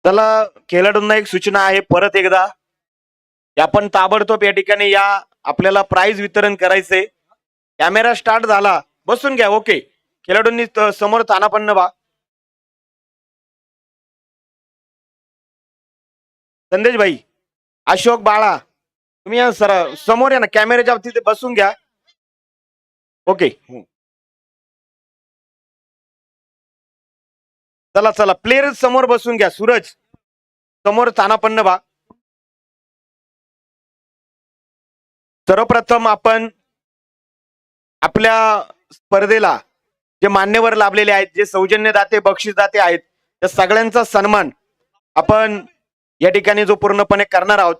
चला, खेळाडूंना एक सूचना आहे परत एकदा, आपण ताबडतोब या ठिकाणी या, आपल्याला प्राइज वितरण करायचंय. कॅमेरा स्टार्ट झाला, बसून घ्या. ओके, खेळाडूंनी समोर तानापन्न व्हा. संदेश भाई, अशोक बाळा, तुम्ही या सर समोर या ना, कॅमेऱ्याच्या तिथे बसून घ्या. ओके, चला चला, प्लेयर समोर बसून घ्या. सूरज समोर तानापन्न व्हा. सर्वप्रथम आपण आपल्या स्पर्धेला जे मान्यवर लाभलेले आहेत, जे सौजन्यदाते बक्षीसदाते आहेत, त्या सगळ्यांचा सन्मान आपण या ठिकाणी जो पूर्णपणे करणार आहोत.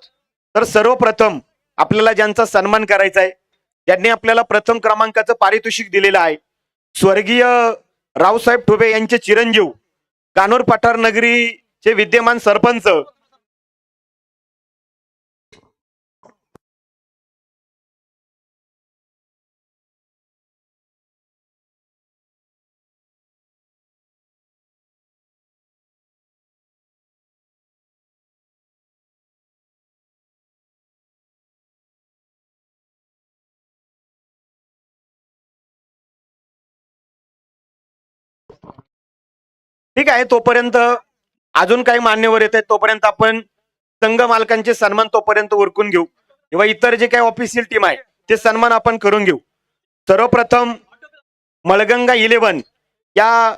तर सर्वप्रथम आपल्याला ज्यांचा सन्मान करायचा आहे, ज्यांनी आपल्याला प्रथम क्रमांकाचं पारितोषिक दिलेलं आहे, स्वर्गीय रावसाहेब ठुबे यांचे चिरंजीव, कानोर पठार नगरीचे विद्यमान सरपंच ठीक आहे. तोपर्यंत अजून काही मान्यवर येत आहेत, तोपर्यंत आपण संघ मालकांचे सन्मान तोपर्यंत उरकून घेऊ, किंवा इतर जे काही ऑफिशियल टीम आहे ते सन्मान आपण करून घेऊ. सर्वप्रथम मळगंगा 11 या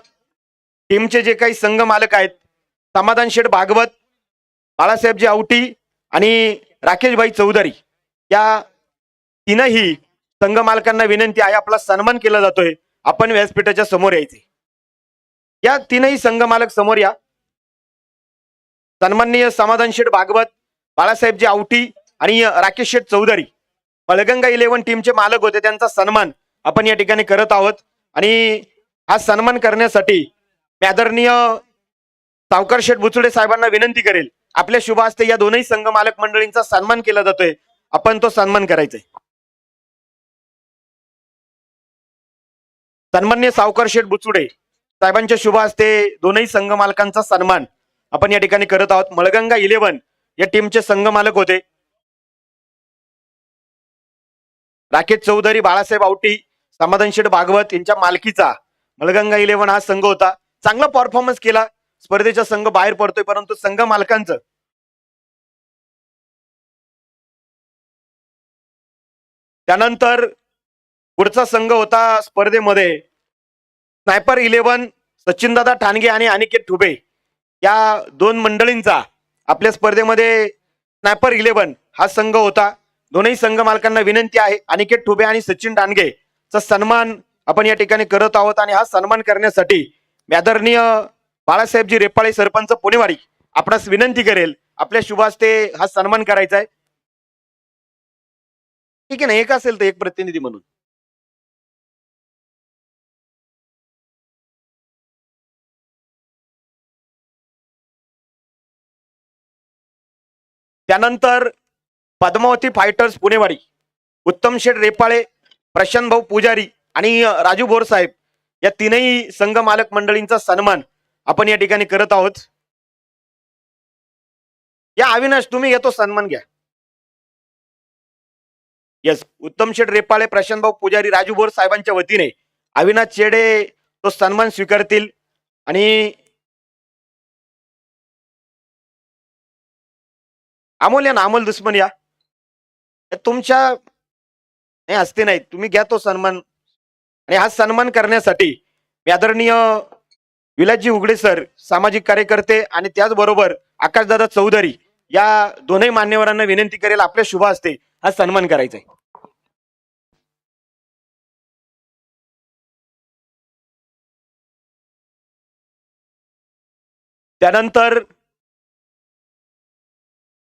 टीमचे जे काही संघ मालक आहेत, समाधान शेठ भागवत, बाळासाहेबजी आवटी आणि राकेशभाई चौधरी, या तीनही संघ मालकांना विनंती आहे, आपला सन्मान केला जातोय, आपण व्यासपीठाच्या समोर यायचे. या तीनही संघ मालक समोर या. सन्माननीय समाधान शेठ भागवत, बाळासाहेबजी आवटी आणि राकेश शेठ चौधरी, मळगंगा 11 टीमचे मालक होते, त्यांचा सन्मान आपण या ठिकाणी करत आहोत. आणि हा सन्मान करण्यासाठी मी आदरणीय सावकार शेठ बुचुडे साहेबांना विनंती करेल, आपल्या शुभ हस्ते या दोनही संघ मालक मंडळींचा सन्मान केला जातोय, आपण तो सन्मान करायचा आहे. सन्माननीय सावकार शेठ बुचुडे साहेबांच्या शुभ हस्ते दोनही संघ मालकांचा सन्मान आपण या ठिकाणी करत आहोत. मळगंगा 11 या टीमचे संघ मालक होते राकेश चौधरी, बाळासाहेब आवटी, समाधान शेठ भागवत यांच्या मालकीचा मळगंगा 11 हा संघ होता. चांगला परफॉर्मन्स केला, स्पर्धेचा संघ बाहेर पडतोय, परंतु संघ मालकांचं त्यानंतर पुढचा संघ होता स्पर्धेमध्ये स्नायपर 11 सचिनदादा ठाणगे आणि अनिकेत ठुबे, या दोन मंडळींचा आपल्या स्पर्धेमध्ये स्नायपर 11 हा संघ होता. दोनही संघ मालकांना विनंती आहे, अनिकेत ठुबे आणि सचिन ठाणगे चा सन्मान आपण या ठिकाणी करत आहोत. आणि हा सन्मान करण्यासाठी आदरणीय बाळासाहेबजी रेपाळे सरपंच पुणेवाडी आपणास विनंती करेल, आपल्या शुभ हस्ते हा सन्मान करायचा आहे. ठीक आहे ना, एक असेल तर एक प्रतिनिधी म्हणून. त्यानंतर पद्मावती फायटर्स पुणेवाडी, उत्तम शेठ रेपाळे, प्रशांत भाऊ पुजारी आणि राजू बोर साहेब, या तीनही संघ मालक मंडळींचा सन्मान आपण या ठिकाणी करत आहोत. या अविनाश, तुम्ही येतो सन्मान घ्या. यस, उत्तम शेठ रेपाळे, प्रशांत भाऊ पुजारी, राजू बोर साहेबांच्या वतीने अविनाश चेडे तो सन्मान स्वीकारतील. आणि अमोल या ना, अमोल दुश्मन या, तुमच्या हे असते नाही, तुम्ही घ्या तो सन्मान. आणि हा सन्मान करण्यासाठी मी आदरणीय विलासजी उघडे सर, सामाजिक कार्यकर्ते, आणि त्याचबरोबर आकाशदादा चौधरी या दोनही मान्यवरांना विनंती करेल, आपल्या शुभ हस्ते हा सन्मान करायचा आहे. त्यानंतर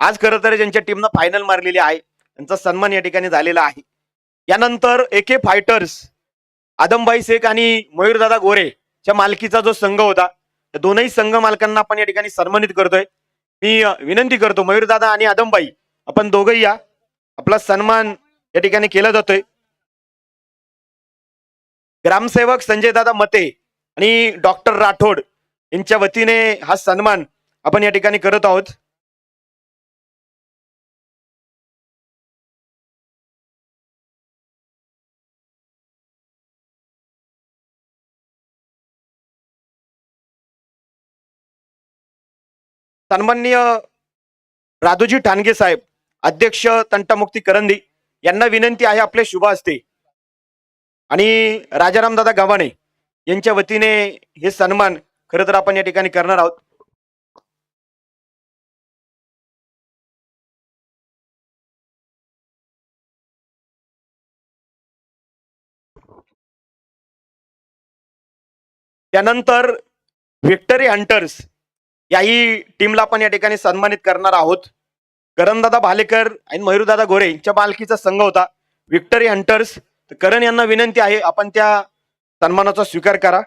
आज खरं तर ज्यांच्या टीमनं फायनल मारलेली आहे त्यांचा सन्मान या ठिकाणी झालेला आहे. यानंतर एके फायटर्स आदमबाई शेख आणि मयूरदादा गोरेच्या मालकीचा जो संघ होता, त्या दोनही संघ मालकांना आपण या ठिकाणी सन्मानित करतोय. मी विनंती करतो, मयूरदादा आणि आदमबाई आपण दोघंही या, आपला सन्मान या ठिकाणी केला जातोय. ग्रामसेवक संजयदादा मते आणि डॉक्टर राठोड यांच्या वतीने हा सन्मान आपण या ठिकाणी करत आहोत. सन्माननीय राधोजी ठाणगे साहेब, अध्यक्ष तंटामुक्ती करंदी यांना विनंती आहे आपले शुभ हस्ते आणि राजारामदादा गव्हाणे यांच्या वतीने हे सन्मान खरं तर आपण या ठिकाणी करणार आहोत. त्यानंतर व्हिक्टरी हंटर्स याही टीमला आपण या ठिकाणी सन्मानित करणार आहोत. करणदादा भालेकर आणि मयूरदादा गोरे यांच्या मालकीचा संघ होता व्हिक्टरी हंटर्स. करण यांना विनंती आहे आपण त्या सन्मानाचा स्वीकार करा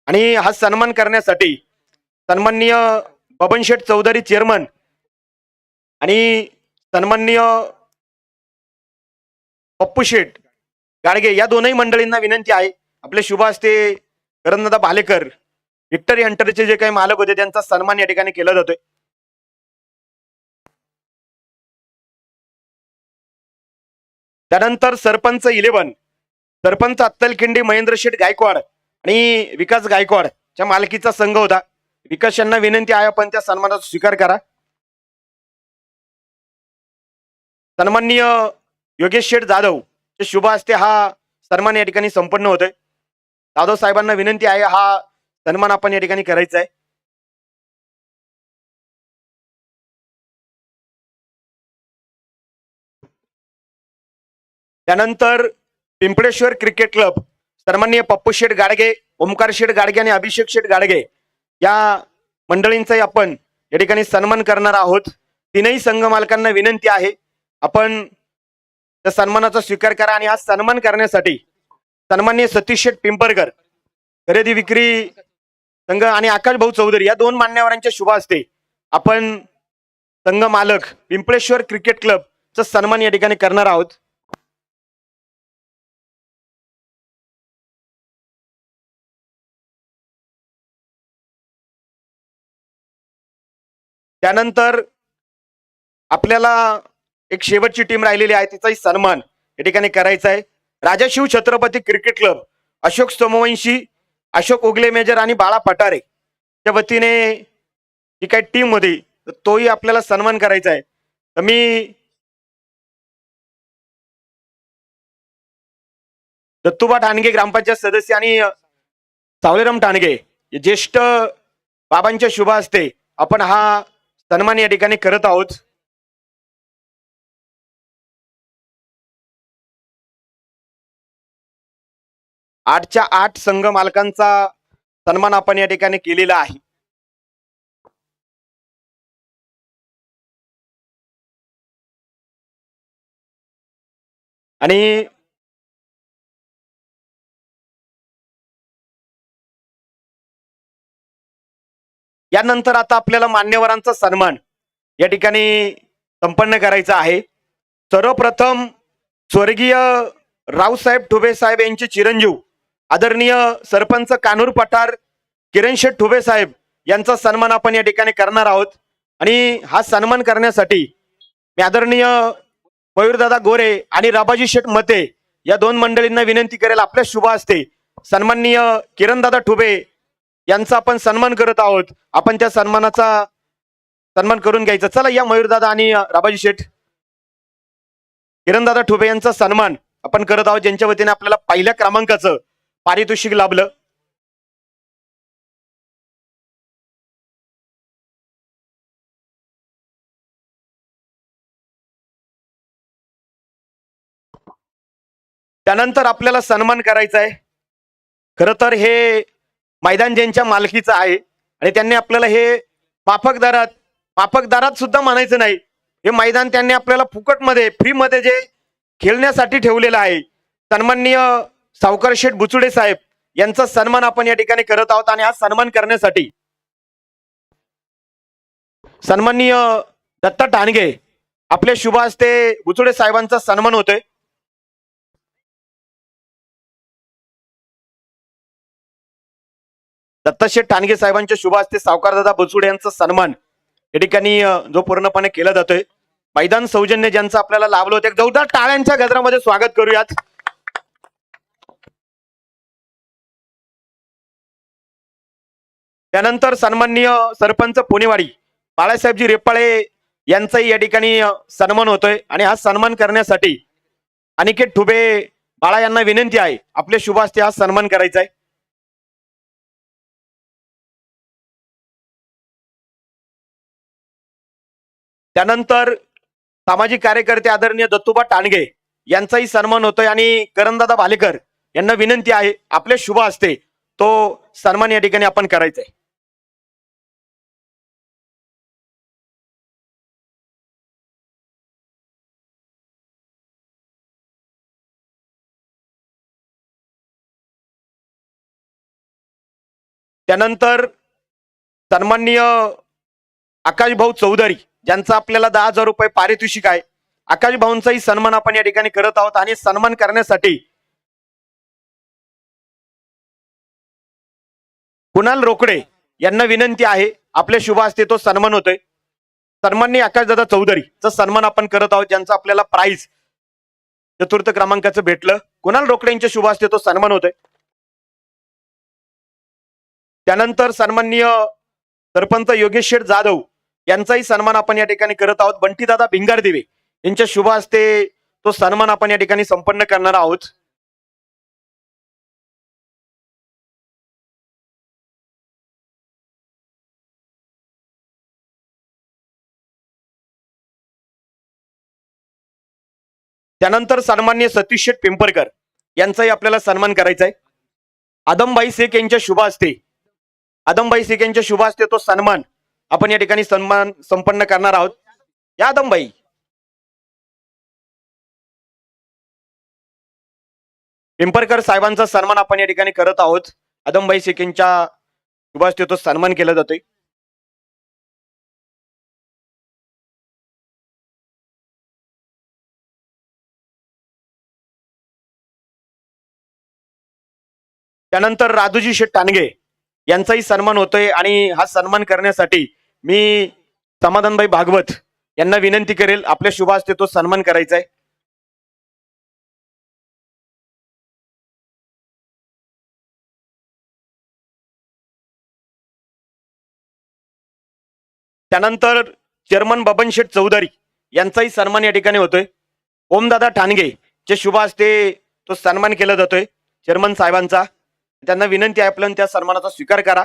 आणि हा सन्मान करण्यासाठी सन्माननीय बबनशेठ चौधरी चेअरमन आणि सन्माननीय पप्पू शेठ गाडगे या दोनही मंडळींना विनंती आहे आपले शुभ हस्ते करणदादा भालेकर व्हिक्टरी हंटरचे जे काही मालक होते त्यांचा सन्मान या ठिकाणी केला जातोय. त्यानंतर सरपंच 11 सरपंच अत्तलखिंडी महेंद्र शेठ गायकवाड आणि विकास गायकवाड च्या मालकीचा संघ होता. विकास यांना विनंती आहे आपण त्या सन्मानाचा स्वीकार करा. सन्माननीय योगेश शेठ जाधव चे शुभ हस्ते हा सन्मान या ठिकाणी संपन्न होतोय. जाधव साहेबांना विनंती आहे हा सन्मान आपण या ठिकाणी करायचा आहे. त्यानंतर पिंपळेश्वर क्रिकेट क्लब सन्माननीय पप्पू शेठ गाडगे, ओमकार शेठ गाडगे आणि अभिषेक शेठ गाडगे या मंडळींचाही आपण या ठिकाणी सन्मान करणार आहोत. तीनही संघ मालकांना विनंती आहे आपण त्या सन्मानाचा स्वीकार करा आणि हा सन्मान करण्यासाठी सन्माननीय सतीश शेठ पिंपरकर खरेदी विक्री संघ आणि आकाश भाऊ चौधरी या दोन मान्यवरांच्या शुभ हस्ते आपण संघ मालक पिंपळेश्वर क्रिकेट क्लबचा सन्मान या ठिकाणी करणार आहोत. त्यानंतर आपल्याला एक शेवटची टीम राहिलेली आहे तिचाही सन्मान या ठिकाणी करायचा आहे. राजाशिव छत्रपती क्रिकेट क्लब अशोक सोमवंशी, अशोक उगले मेजर आणि बाळा पटारे त्या वतीने जी काही टीम होती तोही आपल्याला सन्मान करायचा आहे. तर मी दत्तूबा ठाणगे ग्रामपंचायत सदस्य आणि सावलेराम ठाणगे ज्येष्ठ बाबांच्या शुभ हस्ते आपण हा सन्मान या ठिकाणी करत आहोत. आठच्या 8 संघ मालकांचा सन्मान आपण या ठिकाणी केलेला आहे. आणि यानंतर आता आपल्याला मान्यवरांचा सन्मान या ठिकाणी संपन्न करायचा आहे. सर्वप्रथम स्वर्गीय रावसाहेब ठुबे साहेब यांचे चिरंजीव आदरणीय सरपंच कानूर पठार किरण शेठ ठुबे साहेब यांचा सन्मान आपण या ठिकाणी करणार आहोत. आणि हा सन्मान करण्यासाठी मी आदरणीय मयूरदादा गोरे आणि राबाजी शेठ मते या दोन मंडळींना विनंती करेल आपल्या शुभ हस्ते सन्माननीय किरणदादा ठुबे यांचा आपण सन्मान करत आहोत. आपण त्या सन्मानाचा सन्मान करून घ्यायचा. चला या मयूरदादा आणि राबाजी शेठ किरणदादा ठुबे यांचा सन्मान आपण करत आहोत ज्यांच्या वतीने आपल्याला पहिल्या क्रमांकाचं पारितोषिक लाभलं. त्यानंतर आपल्याला सन्मान करायचा आहे. खरं तर हे मैदान ज्यांच्या मालकीचं आहे आणि त्यांनी आपल्याला हे माफक दरात सुद्धा म्हणायचं नाही, हे मैदान त्यांनी आपल्याला फुकटमध्ये फ्रीमध्ये जे खेळण्यासाठी ठेवलेलं आहे. सन्माननीय सावकार शेठ बुचुडे साहेब यांचा सन्मान आपण या ठिकाणी करत आहोत. आणि हा सन्मान करण्यासाठी सन्माननीय दत्ता ठाणगे आपल्या शुभ हस्ते बुचुडे साहेबांचा सन्मान होतोय. दत्ताशेठ ठाणगे साहेबांच्या शुभ हस्ते सावकारदादा बचुडे यांचा सन्मान या ठिकाणी जो पूर्णपणे केला जातोय. मैदान सौजन्य ज्यांचं आपल्याला लाभलं होतं, एक जोरदार टाळ्यांच्या गजरामध्ये स्वागत करूयात. त्यानंतर सन्माननीय सरपंच पुणेवाडी बाळासाहेबजी रेपाळे यांचाही या ठिकाणी सन्मान होतोय आणि हा सन्मान करण्यासाठी अनिकेत ठुबे बाळा यांना विनंती आहे, आपले शुभ हस्ते हा सन्मान करायचा आहे. त्यानंतर सामाजिक कार्यकर्ते आदरणीय दत्तूबा टाणगे यांचाही सन्मान होतोय आणि करणदादा भालेकर यांना विनंती आहे, आपले शुभ हस्ते तो सन्मान या ठिकाणी आपण करायचा आहे. त्यानंतर सन्माननीय आकाश भाऊ चौधरी ज्यांचा आपल्याला 10,000 रुपये पारितोषिक आहे, आकाश भाऊंचाही सन्मान आपण या ठिकाणी करत आहोत आणि सन्मान करण्यासाठी कुणाल रोकडे यांना विनंती आहे, आपल्या शुभ हस्ते तो सन्मान होतोय. सन्माननीय आकाशदादा चौधरीचा सन्मान आपण करत आहोत, ज्यांचा आपल्याला प्राइज चतुर्थ क्रमांकाचं भेटलं. कुणाल रोकडे यांच्या शुभ हस्ते तो सन्मान होतोय. त्यानंतर सन्माननीय सरपंच योगेश शेठ जाधव यांचाही सन्मान आपण या ठिकाणी करत आहोत. बंटीदादा भिंगारदेवे यांच्या शुभ हस्ते तो सन्मान आपण या ठिकाणी संपन्न करणार आहोत. त्यानंतर सन्माननीय सतीश शेठ पिंपरकर यांचाही आपल्याला सन्मान करायचा आहे. आदमबाई शेख यांच्या शुभ हस्ते आदमबाई शेख यांच्या शुभ हस्ते तो सन्मान आपण या ठिकाणी सन्मान संपन्न करणार आहोत. या आदमबाई. पिंपरकर साहेबांचा सन्मान आपण या ठिकाणी करत आहोत. आदमबाई शेख यांच्या शुभ हस्ते तो सन्मान केला जातोय. त्यानंतर राजूजी शेठ टाणगे यांचाही सन्मान होतोय आणि हा सन्मान करण्यासाठी मी समाधानभाई भागवत यांना विनंती करेल, आपल्या शुभ हस्ते तो सन्मान करायचा आहे. त्यानंतर चेअरमन बबन शेठ चौधरी यांचाही सन्मान या ठिकाणी होतोय. ओमदादा ठाणगे चे शुभ हस्ते तो सन्मान केला जातोय चेअरमन साहेबांचा. त्यांना विनंती आहे, आपण त्या सन्मानाचा स्वीकार करा.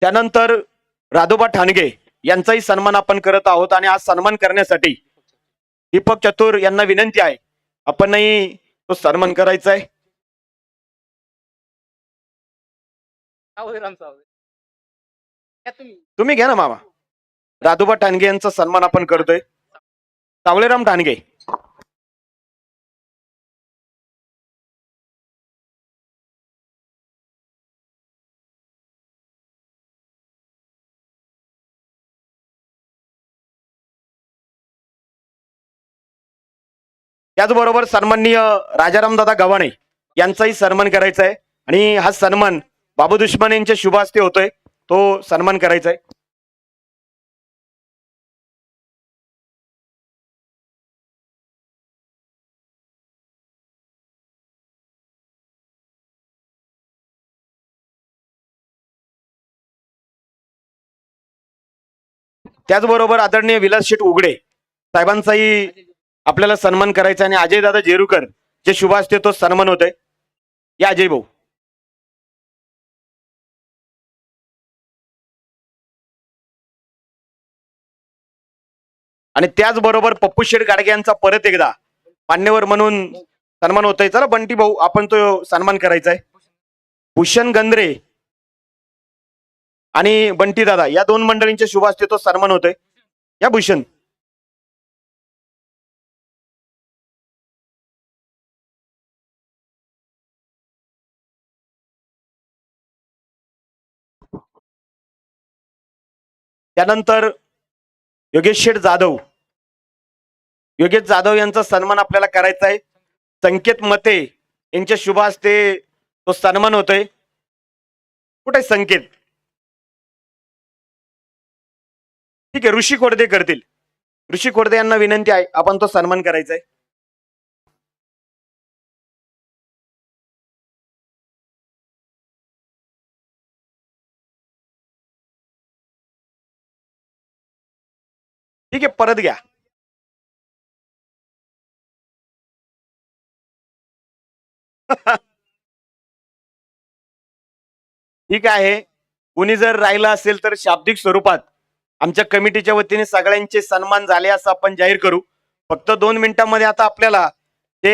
त्यानंतर राधोबा ठाणगे यांचाही सन्मान आपण करत आहोत आणि आज सन्मान करण्यासाठी दीपक चतुर यांना विनंती आहे, आपणही तो सन्मान करायचा आहे. तुम्ही घ्या ना मामा. राधोबा ठाणगे यांचा सन्मान आपण करतोय. सावळेराम ठाणगे. त्याचबरोबर सन्माननीय राजारामदादा गव्हाणे यांचाही सन्मान करायचा आहे आणि हा सन्मान बाबू दुश्मन यांच्या शुभ हस्ते होतोय, तो सन्मान करायचा आहे. त्याचबरोबर आदरणीय विलास शेठ उघडे साहेबांचाही आपल्याला सन्मान करायचा आणि अजय दादा जेरुकर जे शुभ हस्ते तो सन्मान होतोय. या अजय भाऊ. आणि त्याचबरोबर पप्पू शेठ गाडगे यांचा परत एकदा मान्यवर म्हणून सन्मान होतोय. चला बंटी भाऊ, आपण तो सन्मान करायचा आहे. भूषण गंद्रे आणि बंटी दादा या दोन मंडळींच्या शुभ हस्ते तो सन्मान होतोय. या भूषण. त्यानंतर योगेश शेठ जाधव योगेश जाधव यांचा सन्मान आपल्याला करायचा आहे. संकेत मते यांच्या शुभ हस्ते तो सन्मान होतोय. कुठे संकेत? ठीक आहे, ऋषी खोडदे करतील. ऋषी खोडदे यांना विनंती आहे, आपण तो सन्मान करायचा आहे. ठीक आहे, परत घ्या. ठीक आहे, कुणी जर राहिलं असेल तर शाब्दिक स्वरूपात आमच्या कमिटीच्या वतीने सगळ्यांचे सन्मान झाले असं आपण जाहीर करू. फक्त 2 मिनिटांमध्ये आता आपल्याला ते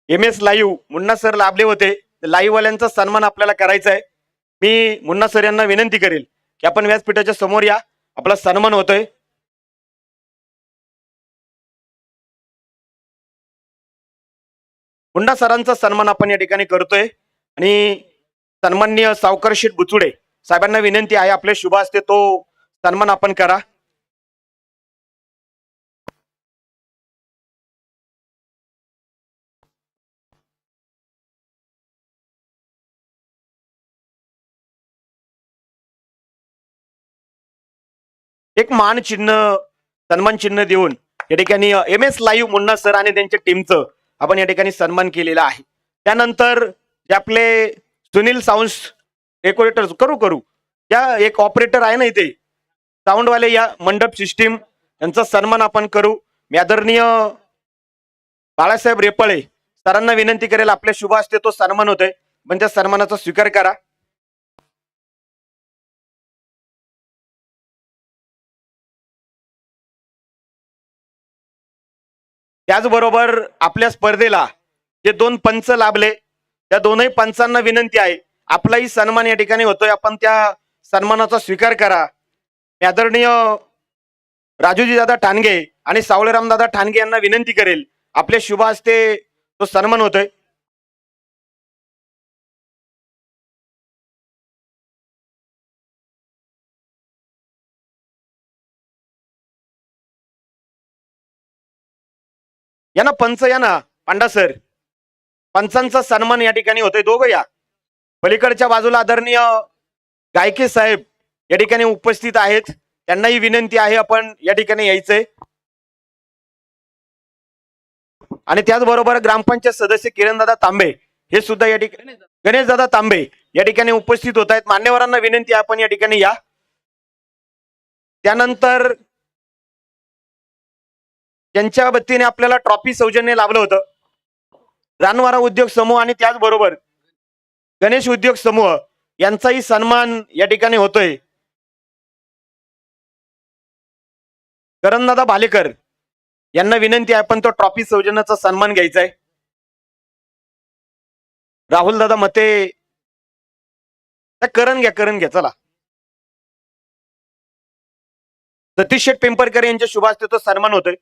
MS लाईव्ह मुन्ना सर लाभले होते, लाईव्ह वाल्यांचा सन्मान आपल्याला करायचा आहे. मी मुन्ना सर यांना विनंती करेल की आपण व्यासपीठाच्या समोर या, आपला सन्मान होतोय. मुन्ना सरांचा सन्मान आपण या ठिकाणी करतोय आणि सन्माननीय सावकार शेठ बुचुडे साहेबांना विनंती आहे, आपले शुभ हस्ते तो सन्मान आपण करा. एक मान चिन्ह, सन्मान चिन्ह देऊन या ठिकाणी MS लाईव्ह मुन्ना सर आणि त्यांच्या टीमचं आपण या ठिकाणी सन्मान केलेला आहे. त्यानंतर जे आपले सुनील साऊंड डेकोरेटर करू त्या एक ऑपरेटर आहे ना इथे साऊंडवाले या मंडप सिस्टीम, यांचा सन्मान आपण करू. मी आदरणीय बाळासाहेब रेपळे सरांना विनंती करेल, आपल्या शुभ हस्ते तो सन्मान होतोय, पण त्या सन्मानाचा स्वीकार करा. त्याचबरोबर आपल्या स्पर्धेला जे 2 पंच लाभले, त्या दोनही पंचांना विनंती आहे, आपलाही सन्मान या ठिकाणी होतोय, आपण त्या सन्मानाचा स्वीकार करा. आदरणीय राजूजी दादा ठाणगे आणि सावळेराम दादा ठाणगे यांना विनंती करेल, आपल्या शुभ हस्ते तो सन्मान होतोय. या ना पंच, या ना पांडा सर, पंचांचा सन्मान या ठिकाणी होतोय. दोघं या. पलीकडच्या बाजूला आदरणीय गायके साहेब या ठिकाणी उपस्थित आहेत, त्यांनाही विनंती आहे आपण या ठिकाणी यायचंय. आणि त्याचबरोबर ग्रामपंचायत सदस्य किरणदादा तांबे हे सुद्धा या ठिकाणी, गणेशदादा तांबे या ठिकाणी उपस्थित होत आहेत. मान्यवरांना विनंती आहे, आपण या ठिकाणी या. त्यानंतर त्यांच्या वतीने आपल्याला ट्रॉफी सौजन्य लाभलं होतं. रानवारा उद्योग समूह आणि त्याचबरोबर गणेश उद्योग समूह यांचाही सन्मान या ठिकाणी होतोय. करणदादा भालेकर यांना विनंती आहे, आपण तो ट्रॉफी सौजन्याचा सन्मान घ्यायचा आहे. राहुल दादा मते, करण घ्या चला. सतीश शेठ पिंपरकर यांच्या शुभ हस्ते तो सन्मान होतोय.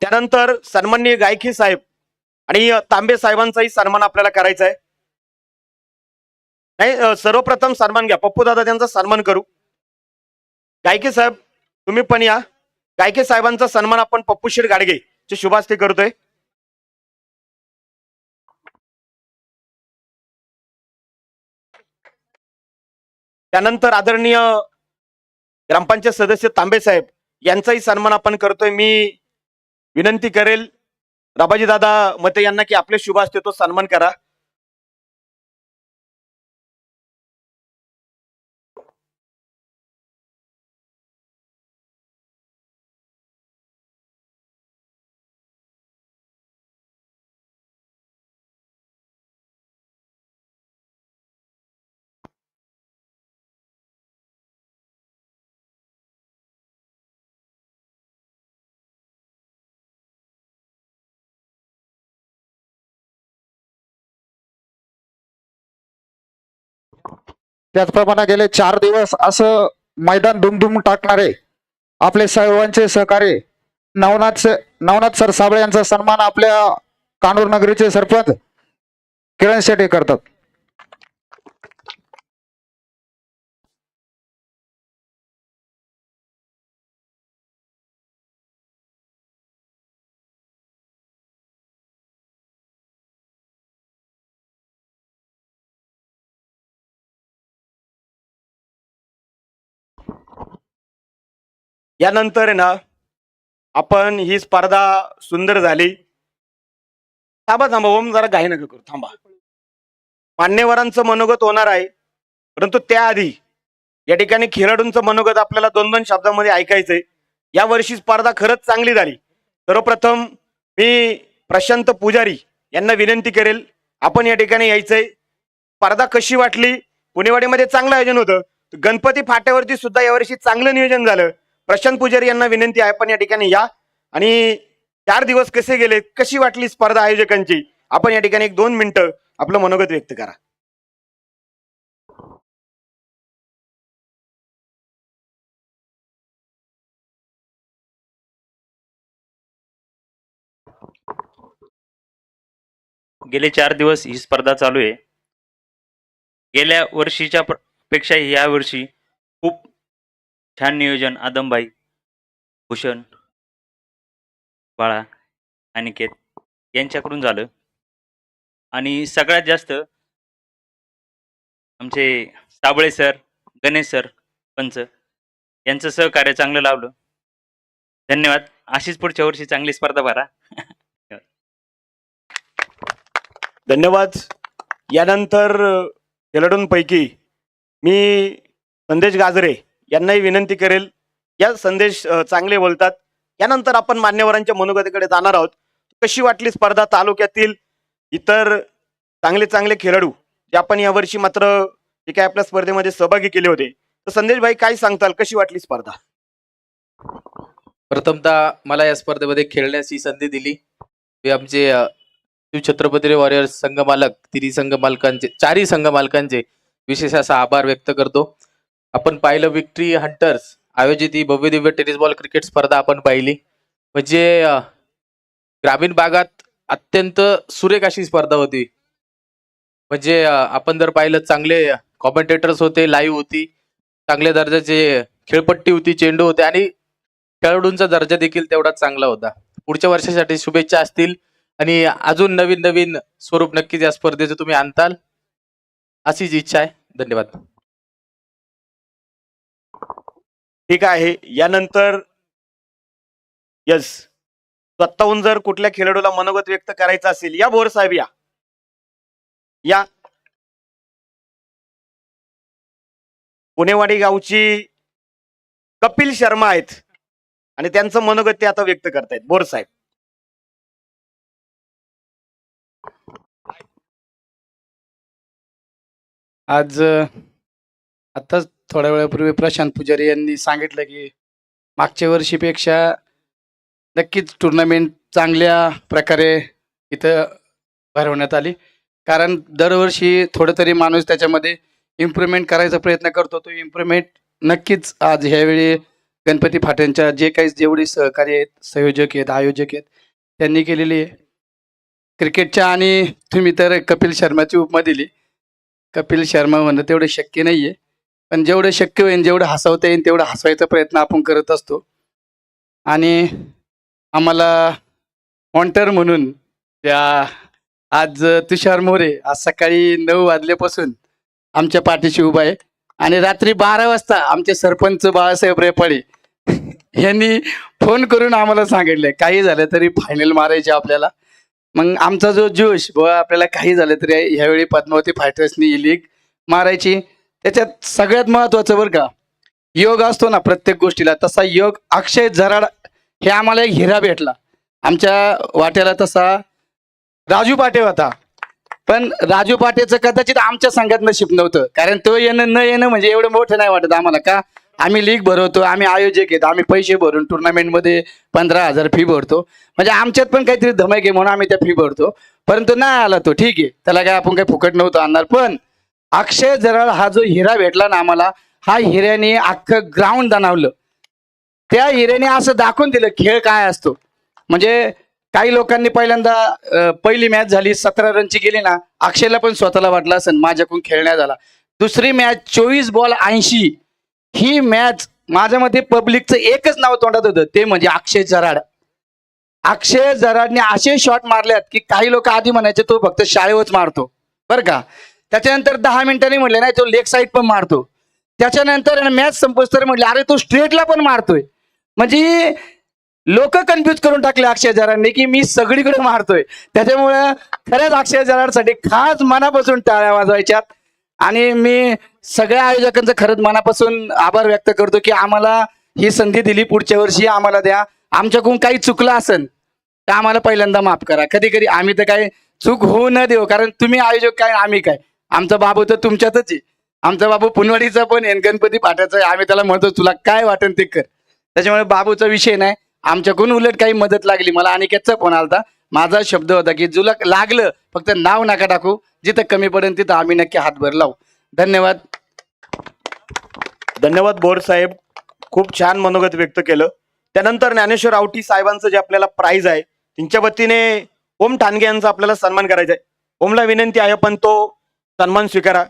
त्यानंतर सन्माननीय गायकी साहेब आणि तांबे साहेबांचाही सन्मान आपल्याला करायचा आहे. नाही, सर्वप्रथम सन्मान घ्या, पप्पू दादा त्यांचा सन्मान करू. गायके साहेब तुम्ही पण या. गायके साहेबांचा सन्मान आपण पप्पू शेठ गाडगे चे शुभ हस्ते करतोय. त्यानंतर आदरणीय ग्रामपंचायत सदस्य तांबे साहेब यांचाही सन्मान आपण करतोय. मी विनंती करेल राबाजी दादा मते यांना की आपले शुभ हस्ते तो सन्मान करा. त्याचप्रमाणे गेले 4 दिवस असं मैदान दुमदुम टाकणारे आपले सर्वांचे सहकारी नवनाथ सर साबळे यांचा सन्मान आपल्या कानूर नगरीचे सरपंच किरण शेट्टी करतात. यानंतर आहे ना, आपण ही स्पर्धा सुंदर झाली. थांबा थांबा ओम, जरा घाई नका करू, थांबा. मान्यवरांचं मनोगत होणार आहे, परंतु त्याआधी या ठिकाणी खेळाडूंचं मनोगत आपल्याला 2-2 शब्दामध्ये ऐकायचंय. या वर्षी स्पर्धा खरंच चांगली झाली. सर्वप्रथम मी प्रशांत पुजारी यांना विनंती करेल, आपण या ठिकाणी यायचंय. स्पर्धा कशी वाटली? पुणेवाडीमध्ये चांगलं आयोजन होतं. गणपती फाट्यावरती सुद्धा यावर्षी चांगलं नियोजन झालं. प्रशांत पुजारी यांना विनंती आहे, आपण या ठिकाणी या आणि 4 दिवस कसे गेले, कशी वाटली स्पर्धा आयोजकांची, आपण या ठिकाणी 1-2 मिनिटं आपलं मनोगत व्यक्त करा. गेले 4 दिवस ही स्पर्धा चालू आहे. गेल्या वर्षीच्या पेक्षा या वर्षी खूप छान नियोजन आदमबाई, भूषण, बाळा, अनिकेत यांच्याकडून झालं आणि सगळ्यात जास्त आमचे साबळे सर, गणेश सर, पंच यांचं सहकार्य चांगलं लावलं. धन्यवाद. अशीच पुढच्या वर्षी चांगली स्पर्धा भरा. धन्यवाद. यानंतर खेळाडूंपैकी मी संदेश गाजरे यांनाही विनंती करेल. या संदेश चांगले बोलतात. यानंतर आपण मान्यवरांच्या मनोगताकडे जाणार आहोत. कशी वाटली स्पर्धा? तालुक्यातील इतर चांगले चांगले खेळाडू जे आपण यावर्षी मात्र जे काही आपल्या स्पर्धेमध्ये सहभागी केले होते, तर संदेश भाई काय सांगताल, कशी वाटली स्पर्धा? प्रथमतः मला या स्पर्धेमध्ये खेळण्याची संधी दिली. मी आमचे शिव छत्रपती वॉरियर्स संघ मालक, चारही संघ मालकांचे विशेष असा आभार व्यक्त करतो. आपण पाहिलं विक्ट्री हंटर्स आयोजित ही भव्य दिव्य टेनिस बॉल क्रिकेट स्पर्धा आपण पाहिली. म्हणजे ग्रामीण भागात अत्यंत सुरेख अशी स्पर्धा होती. म्हणजे आपण जर पाहिलं चांगले कॉमेंटेटर्स होते, लाईव्ह होती, चांगल्या दर्जाचे खेळपट्टी होती, चेंडू होते आणि खेळाडूंचा दर्जा देखील तेवढाच चांगला होता. पुढच्या वर्षासाठी शुभेच्छा असतील आणि अजून नवीन नवीन स्वरूप नक्कीच या स्पर्धेचं तुम्ही आणताल अशीच इच्छा आहे. धन्यवाद. ठीक आहे. यानंतर यस, स्वतःहून जर कुठल्या खेळाडूला मनोगत व्यक्त करायचं असेल, या भोर साहेब या या. पुणेवाडी गावची कपिल शर्मा आहेत आणि त्यांचं मनोगत ते आता व्यक्त करतायत. बोर साहेब. आज आत्ताच थोड्या वेळापूर्वी प्रशांत पुजारी यांनी सांगितलं की मागच्या वर्षीपेक्षा नक्कीच टुर्नामेंट चांगल्या प्रकारे इथं भरवण्यात आली. कारण दरवर्षी थोडं तरी माणूस त्याच्यामध्ये इम्प्रूव्हमेंट करायचा प्रयत्न करतो. तो इम्प्रूव्हमेंट नक्कीच आज ह्यावेळी गणपती फाट्यांच्या जे काही जेवढे सहकारी आहेत, संयोजक आहेत, आयोजक आहेत, त्यांनी केलेली आहे. क्रिकेटच्या आणि तुम्ही तर कपिल शर्माची उपमा दिली. कपिल शर्मा म्हणणं तेवढं शक्य नाही आहे, पण जेवढं शक्य होईल, जेवढं हसवता येईल तेवढं हसवायचा प्रयत्न आपण करत असतो. आणि आम्हाला मॉन्टर म्हणून त्या आज तुषार मोरे आज सकाळी 9 वाजल्यापासून आमच्या पाठीशी उभा आहे आणि रात्री 12 वाजता आमचे सरपंच बाळासाहेब रेपाळे यांनी फोन करून आम्हाला सांगितलंय काही झालं तरी फायनल मारायचे आपल्याला. मग आमचा जो जोश आपल्याला काही झालं तरी ह्यावेळी पद्मावती फायटर्सनी ही लीग मारायची. त्याच्यात सगळ्यात महत्वाचं बरं का, योग असतो ना प्रत्येक गोष्टीला, तसा योग अक्षय झराड हे आम्हाला एक हिरा भेटला. आमच्या वाट्याला तसा राजू पाटे होता, पण राजू पाटेचं कदाचित आमच्या संघात नशीब नव्हतं. कारण तो येणं न येणं म्हणजे एवढं मोठं नाही वाटत आम्हाला. का आम्ही लीग भरवतो, आम्ही आयोजक आहेत, आम्ही पैसे भरून टुर्नामेंटमध्ये 15,000 फी भरतो. म्हणजे आमच्यात पण काहीतरी धमक आहे म्हणून आम्ही त्या फी भरतो. परंतु नाही आला तो, ठीक आहे, त्याला काय आपण काही फुकट नव्हतं आणणार. पण अक्षय जराळ हा जो हिरा भेटला ना आम्हाला, हा हिऱ्याने अख्खं ग्राउंड दणावलं. त्या हिऱ्याने असं दाखवून दिलं खेळ काय असतो. म्हणजे काही लोकांनी पहिल्यांदा पहिली मॅच झाली 17 रनची गेली ना, अक्षयला पण स्वतःला वाटलं असेल माझ्याकडून खेळण्यात झाला. दुसरी मॅच 24 बॉल 80, ही मॅच माझ्या मते पब्लिकचं एकच नाव तोंडात होतं, ते म्हणजे अक्षय जराड. अक्षय जराडने असे शॉट मारलेत की काही लोक आधी म्हणायचे तो फक्त शाळेवरच मारतो बरं का. त्याच्यानंतर 10 मिनिटांनी म्हटले नाही तो लेग साईड पण मारतो. त्याच्यानंतर मॅच संपस तर म्हटले अरे तो स्ट्रेटला पण मारतोय. म्हणजे लोक कन्फ्युज करून टाकले अक्षय जराडने की मी सगळीकडे मारतोय. त्याच्यामुळं खरंच अक्षय जराडसाठी खास मनापासून टाळ्या वाजवायच्यात. आणि मी सगळ्या आयोजकांचं खरंच मनापासून आभार व्यक्त करतो की आम्हाला ही संधी दिली. पुढच्या वर्षी आम्हाला द्या. आमच्याकडून काही चुकलं असेल तर आम्हाला पहिल्यांदा माफ करा. कधी कधी आम्ही तर काय चूक होऊ न देऊ, कारण तुम्ही आयोजक काय आम्ही काय. आमचा बाबू तर तुमच्यातच आहे. आमचा बाबू पुनवाडीचा पण आहे, गणपती पाठाचा आहे. आम्ही त्याला म्हणतो तुला काय वाटेल ते कर. त्याच्यामुळे बाबूचा विषय नाही. आमच्याकडून उलट काही मदत लागली. मला अनिकेतचा फोन आलता. माझा शब्द होता की तुला लागलं फक्त नाव नका टाकू, जिथं कमी पडेल तिथं आम्ही नक्की हातभर लावू. धन्यवाद. धन्यवाद बोर साहेब, खूप छान मनोगत व्यक्त केलं. त्यानंतर ज्ञानेश्वर आवटी साहेबांचं जे आपल्याला प्राइज आहे त्यांच्या वतीने ओम ठाणगे यांचा आपल्याला सन्मान करायचा आहे. ओमला विनंती आहे पण तो सन्मान स्वीकारा.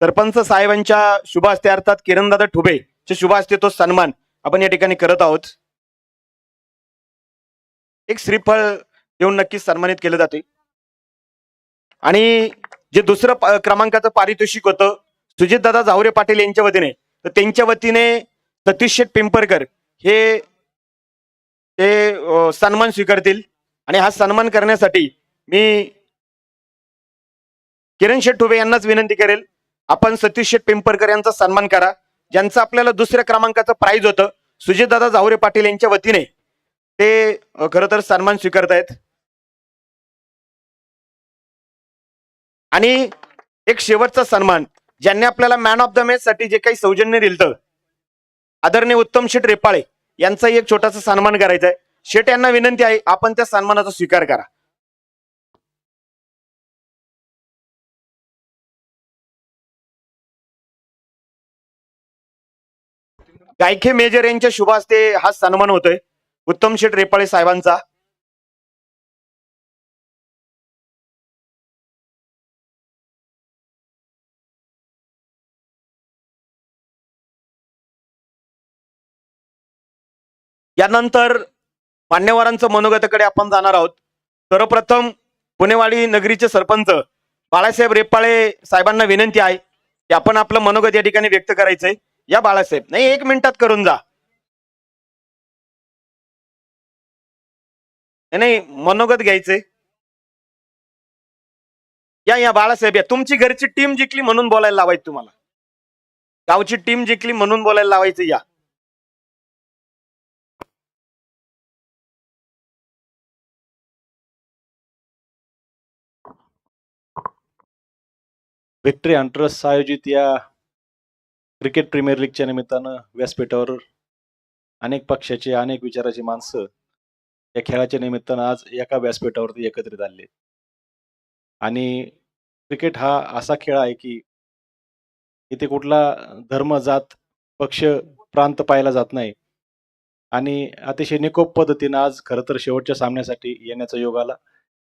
सरपंच साहेबांच्या शुभ हस्ते अर्थात किरणदादा ठुबे चे शुभ हस्ते तो सन्मान आपण या ठिकाणी करत आहोत. एक श्रीफळ देऊन नक्कीच सन्मानित केलं जाते. आणि जे दुसरं क्रमांकाचं पारितोषिक होतं सुजितदादा जावरे पाटील यांच्या वतीने, तर त्यांच्या वतीने सतीश शेठ पिंपरकर हे ते सन्मान स्वीकारतील. आणि हा सन्मान करण्यासाठी मी किरण शेठ ठुबे यांनाच विनंती करेल आपण सतीश शेठ पिंपरकर यांचा सन्मान करा, ज्यांचं आपल्याला दुसऱ्या क्रमांकाचं प्राइज होतं. सुजितदादा जावरे पाटील यांच्या वतीने ते खरं तर सन्मान स्वीकारतायत. आणि एक शेवटचा सन्मान ज्यांनी आपल्याला मॅन ऑफ द मॅच साठी जे काही सौजन्य दिलं, आदरणीय उत्तम शेठ रेपाळे यांचा एक छोटासा सन्मान करायचा आहे. शेठ यांना विनंती आहे आपण त्या सन्मानाचा स्वीकार करा. गायखे मेजर यांच्या शुभ हस्ते हा सन्मान होतोय उत्तम शेठ रेपाळे साहेबांचा. यानंतर मान्यवरांचं मनोगताकडे आपण जाणार आहोत. सर्वप्रथम पुणेवाडी नगरीचे सरपंच बाळासाहेब रेपाळे साहेबांना विनंती आहे की आपण आपलं मनोगत या ठिकाणी व्यक्त करायचंय. या बाळासाहेब, नाही 1 मिनिटात करून जा. नाही मनोगत घ्यायचंय. या बाळासाहेब या. तुमची घरची टीम जिंकली म्हणून बोलायला लावायचं, तुम्हाला गावची टीम जिंकली म्हणून बोलायला लावायचं. या विक्टरी हंटर्स आयोजित या क्रिकेट प्रीमियर लीगच्या निमित्तानं व्यासपीठावर अनेक पक्षाचे अनेक विचाराची माणसं या खेळाच्या निमित्तानं आज एका व्यासपीठावरती एकत्रित आले. आणि क्रिकेट हा असा खेळ आहे की इथे कुठला धर्म, जात, पक्ष, प्रांत पाहिला जात नाही. आणि अतिशय निकोप पद्धतीनं आज खरं तर शेवटच्या सामन्यासाठी येण्याचा योग आला.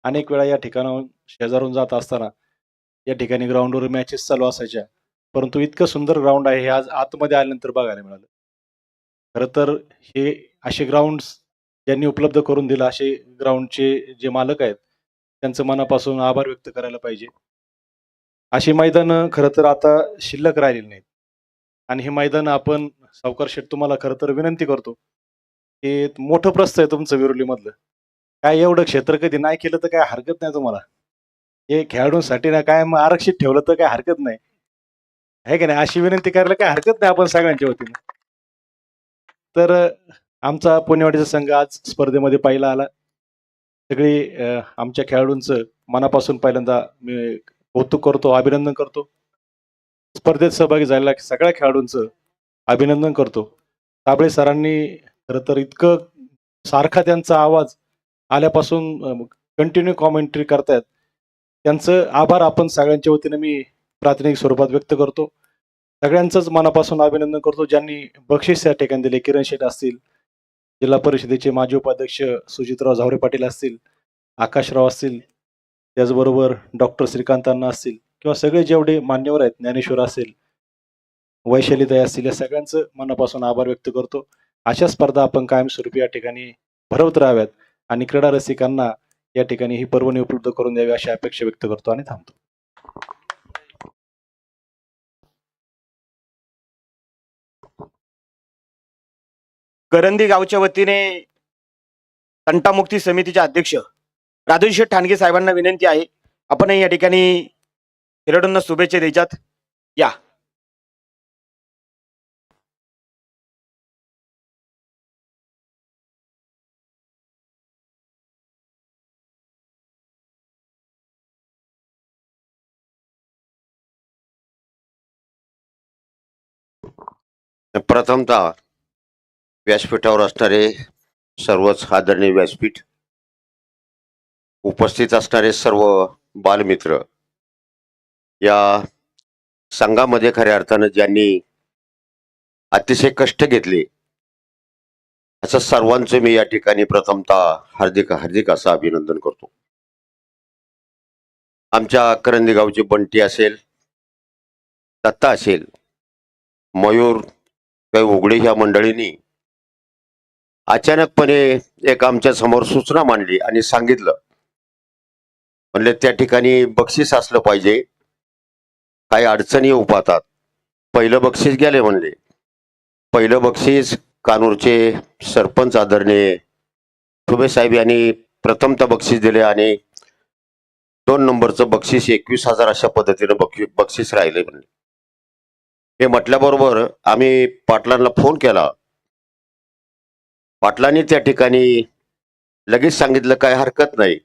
अनेक वेळा या ठिकाणाहून शेजारून जात असताना या ठिकाणी ग्राउंडवर मॅचेस चालू असायच्या, परंतु इतकं सुंदर ग्राउंड आहे हे आज आतमध्ये आल्यानंतर बघायला मिळालं. खरं तर हे असे ग्राउंड्स ज्यांनी उपलब्ध करून दिलं, असे ग्राउंडचे जे मालक आहेत त्यांचं मनापासून आभार व्यक्त करायला पाहिजे. अशी मैदानं खरं तर आता शिल्लक राहिलेली नाहीत. आणि हे मैदान आपण सावकार शेठ तुम्हाला खरं तर विनंती करतो की मोठं प्रस्थ आहे तुमचं विरोलीमधलं, काय एवढं क्षेत्र कधी नाही केलं तर काय हरकत नाही तुम्हाला. हे खेळाडूंसाठी ना काय मग आरक्षित ठेवलं तर काय हरकत नाही, आहे की नाही. अशी विनंती करायला काय हरकत नाही आपण सगळ्यांच्या वतीने. तर आमचा पुणेवाडीचा संघ आज स्पर्धेमध्ये पहिला आला. सगळी आमच्या खेळाडूंचं मनापासून पहिल्यांदा मी कौतुक करतो, अभिनंदन करतो. स्पर्धेत सहभागी झालेल्या सगळ्या खेळाडूंचं अभिनंदन करतो. साबळे सरांनी खरं तर इतकं सारखा त्यांचा आवाज आल्यापासून कंटिन्यू कॉमेंट्री करतायत त्यांचं आभार आपण सगळ्यांच्या वतीने मी प्रातिनिधिक स्वरूपात व्यक्त करतो. सगळ्यांचंच मनापासून अभिनंदन करतो ज्यांनी बक्षीस या ठिकाणी दिले. किरण शेठ असतील, जिल्हा परिषदेचे माजी उपाध्यक्ष सुजितराव झावरे पाटील असतील, आकाशराव असतील, त्याचबरोबर डॉक्टर श्रीकांतांना असतील किंवा सगळे जेवढे मान्यवर आहेत, ज्ञानेश्वर असेल, वैशालीताई असतील, या सगळ्यांचं मनापासून आभार व्यक्त करतो. अशा स्पर्धा आपण कायमस्वरूपी या ठिकाणी भरवत राहाव्यात आणि क्रीडा रसिकांना या ठिकाणी ही पर्वणी उपलब्ध करून द्यावी अशी अपेक्षा व्यक्त करतो आणि थांबतो. करंदी गावच्या वतीने तंटामुक्ती समितीचे अध्यक्ष राजूशेठ ठाणगे साहेबांना विनंती आहे, आपणही या ठिकाणी खेळाडूंना शुभेच्छा द्यायच्यात. या प्रथमतः व्यासपीठावर असणारे सर्वच आदरणीय व्यासपीठ, उपस्थित असणारे सर्व बालमित्र, या संघामध्ये खऱ्या अर्थानं ज्यांनी अतिशय कष्ट घेतले असं सर्वांचं मी या ठिकाणी प्रथमतः हार्दिक हार्दिक असं अभिनंदन करतो. आमच्या करंदी गावचे बंटी असेल, दत्ता असेल, मयूर, काही उघडे ह्या मंडळींनी अचानकपणे एक आमच्या समोर सूचना मांडली आणि सांगितलं, म्हणले त्या ठिकाणी बक्षीस असलं पाहिजे, काही अडचणी येऊ पाहतात. पहिलं बक्षीस गेले म्हणले. पहिलं बक्षीस कानूरचे सरपंच आदरणीय ठुबे साहेब यांनी प्रथमतः बक्षीस दिले आणि 2 नंबरचं बक्षीस 21,000 अशा पद्धतीनं बक्षीस राहिले म्हणले. हे म्हटल्याबरोबर आम्ही पाटलांना फोन केला. पाटलांनी त्या ठिकाणी लगेच सांगितलं काय हरकत नाही